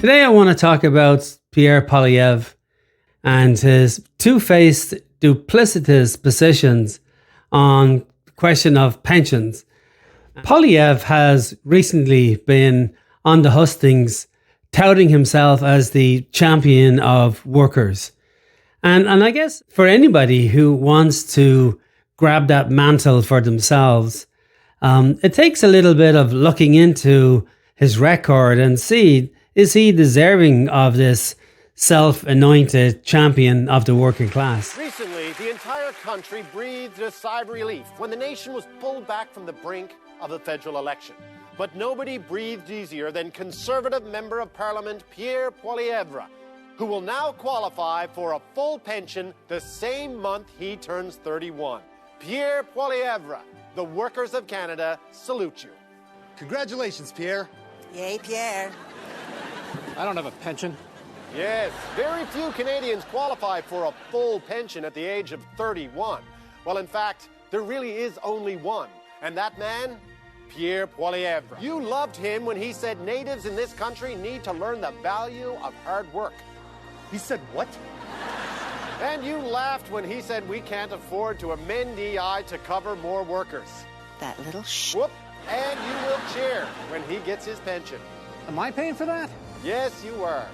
Today I want to talk about Pierre Poilievre and his two-faced, duplicitous positions on the question of pensions. Poilievre has recently been on the hustings touting himself as the champion of workers. And I guess for anybody who wants to grab that mantle for themselves, it takes a little bit of looking into his record and see, is he deserving of this self-anointed champion of the working class? Recently, the entire country breathed a sigh of relief when the nation was pulled back from the brink of the federal election. But nobody breathed easier than Conservative Member of Parliament Pierre Poilievre, who will now qualify for a full pension the same month he turns 31. Pierre Poilievre, the workers of Canada salute you. Congratulations, Pierre. Yay, Pierre. I don't have a pension. Yes, very few Canadians qualify for a full pension at the age of 31. Well, in fact, there really is only one, and that man, Pierre Poilievre. You loved him when he said natives in this country need to learn the value of hard work. He said what? And you laughed when he said we can't afford to amend EI to cover more workers. That little Whoop, and you will cheer when he gets his pension. Am I paying for that? Yes, you were.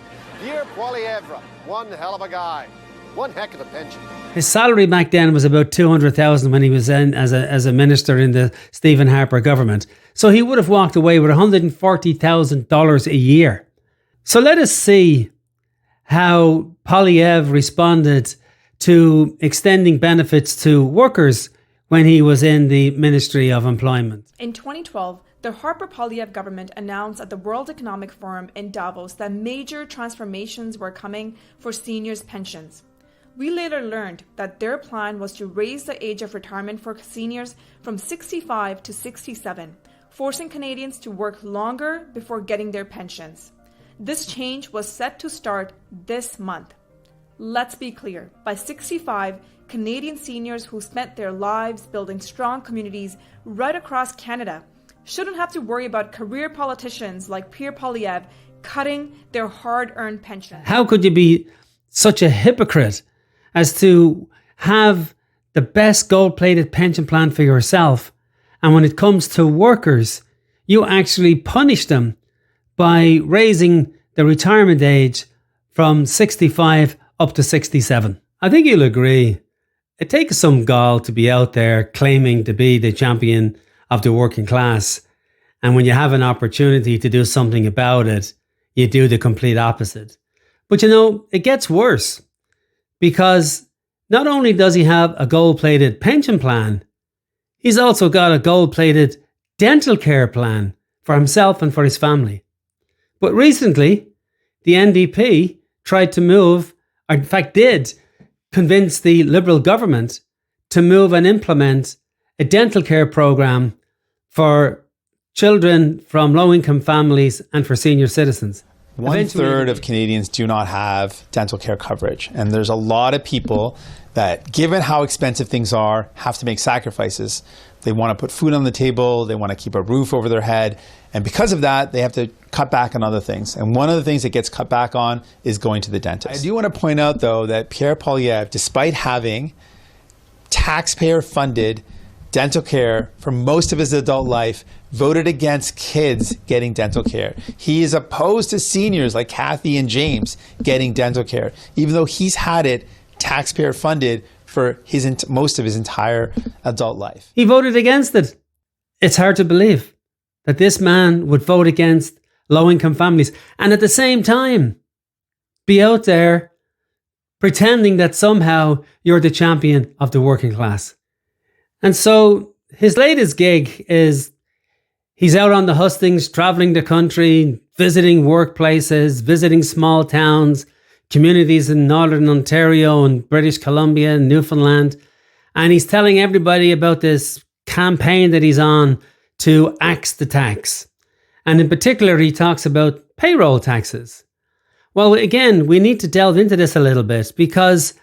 Pierre Poilievre, one hell of a guy. One heck of a pension. His salary back then was about $200,000 when he was in as a minister in the Stephen Harper government. So he would have walked away with $140,000 a year. So let us see how Poilievre responded to extending benefits to workers when he was in the Ministry of Employment. In 2012, the Harper-Poilievre government announced at the World Economic Forum in Davos that major transformations were coming for seniors' pensions. We later learned that their plan was to raise the age of retirement for seniors from 65 to 67, forcing Canadians to work longer before getting their pensions. This change was set to start this month. Let's be clear, by 65, Canadian seniors who spent their lives building strong communities right across Canada shouldn't have to worry about career politicians like Pierre Poilievre cutting their hard-earned pension. How could you be such a hypocrite as to have the best gold-plated pension plan for yourself, and when it comes to workers, you actually punish them by raising the retirement age from 65 up to 67? I think you'll agree, it takes some gall to be out there claiming to be the champion of the working class, and when you have an opportunity to do something about it, you do the complete opposite. But you know, it gets worse, because not only does he have a gold-plated pension plan, he's also got a gold-plated dental care plan for himself and for his family. But recently, the NDP tried to move, or in fact did, convince the Liberal government to move and implement a dental care program for children from low-income families and for senior citizens. One third of Canadians do not have dental care coverage. And there's a lot of people that, given how expensive things are, have to make sacrifices. They want to put food on the table. They want to keep a roof over their head. And because of that, they have to cut back on other things. And one of the things that gets cut back on is going to the dentist. I do want to point out, though, that Pierre Poilievre, despite having taxpayer-funded dental care for most of his adult life, voted against kids getting dental care. He is opposed to seniors like Kathy and James getting dental care, even though he's had it taxpayer funded for most of his entire adult life. He voted against it. It's hard to believe that this man would vote against low-income families and at the same time be out there pretending that somehow you're the champion of the working class. And so his latest gig is he's out on the hustings, traveling the country, visiting workplaces, visiting small towns, communities in Northern Ontario and British Columbia and Newfoundland. And he's telling everybody about this campaign that he's on to axe the tax. And in particular, he talks about payroll taxes. Well, again, we need to delve into this a little bit, because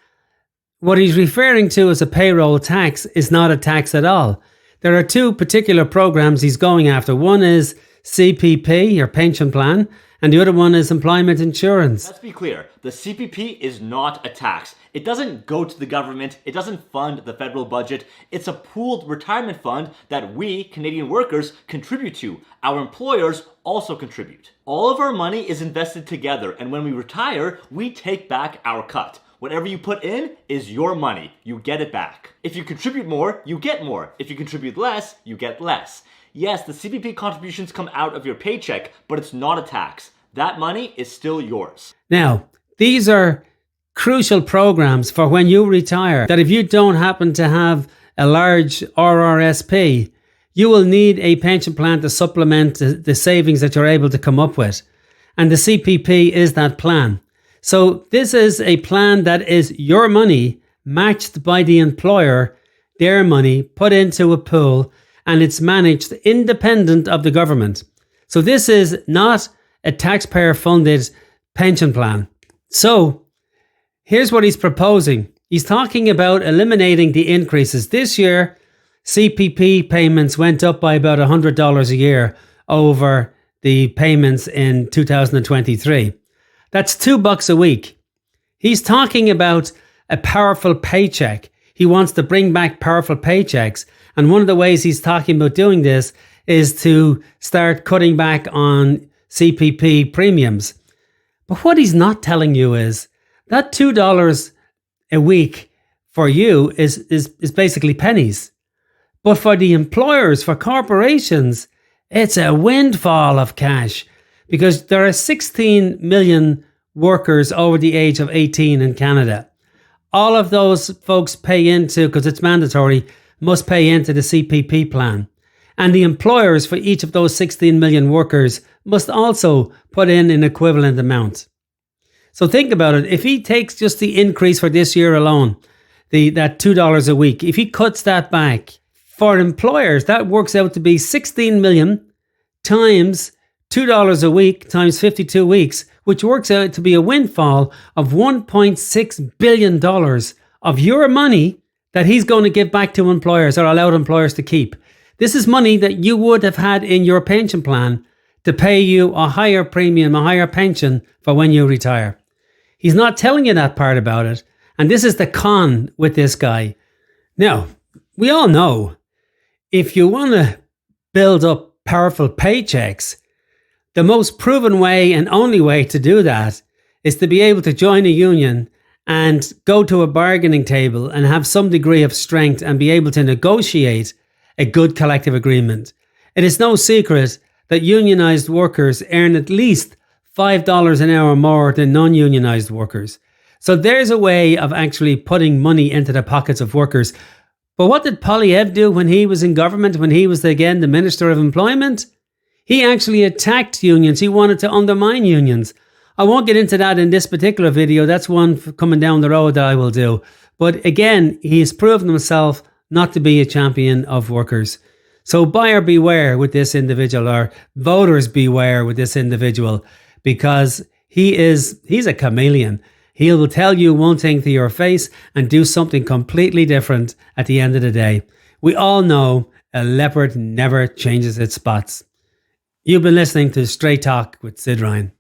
what he's referring to as a payroll tax is not a tax at all. There are two particular programs he's going after. One is CPP, your pension plan, and the other one is employment insurance. Let's be clear, the CPP is not a tax. It doesn't go to the government, it doesn't fund the federal budget. It's a pooled retirement fund that we, Canadian workers, contribute to. Our employers also contribute. All of our money is invested together, and when we retire, we take back our cut. Whatever you put in is your money. You get it back. If you contribute more, you get more. If you contribute less, you get less. Yes, the CPP contributions come out of your paycheck, but it's not a tax. That money is still yours. Now, these are crucial programs for when you retire, that if you don't happen to have a large RRSP, you will need a pension plan to supplement the savings that you're able to come up with. And the CPP is that plan. So this is a plan that is your money matched by the employer, their money put into a pool, and it's managed independent of the government. So this is not a taxpayer-funded pension plan. So here's what he's proposing. He's talking about eliminating the increases. This year, CPP payments went up by about $100 a year over the payments in 2023. That's $2 a week. He's talking about a powerful paycheck. He wants to bring back powerful paychecks. And one of the ways he's talking about doing this is to start cutting back on CPP premiums. But what he's not telling you is that $2 a week for you is basically pennies. But for the employers, for corporations, it's a windfall of cash, because there are 16 million workers over the age of 18 in Canada. All of those folks pay into, because it's mandatory, must pay into the CPP plan. And the employers for each of those 16 million workers must also put in an equivalent amount. So think about it. If he takes just the increase for this year alone, that $2 a week, if he cuts that back, for employers, that works out to be 16 million times $2 a week times 52 weeks, which works out to be a windfall of $1.6 billion of your money that he's going to give back to employers, or allowed employers to keep. This is money that you would have had in your pension plan to pay you a higher premium, a higher pension for when you retire. He's not telling you that part about it. And this is the con with this guy. Now, we all know if you want to build up powerful paychecks, the most proven way and only way to do that is to be able to join a union and go to a bargaining table and have some degree of strength and be able to negotiate a good collective agreement. It is no secret that unionized workers earn at least $5 an hour more than non-unionized workers. So there's a way of actually putting money into the pockets of workers. But what did Poilievre do when he was in government, when he was, again, the Minister of Employment? He actually attacked unions. He wanted to undermine unions. I won't get into that in this particular video. That's one coming down the road that I will do. But again, he has proven himself not to be a champion of workers. So buyer beware with this individual, or voters beware with this individual, because he's a chameleon. He will tell you one thing to your face and do something completely different at the end of the day. We all know a leopard never changes its spots. You've been listening to Straight Talk with Sid Ryan.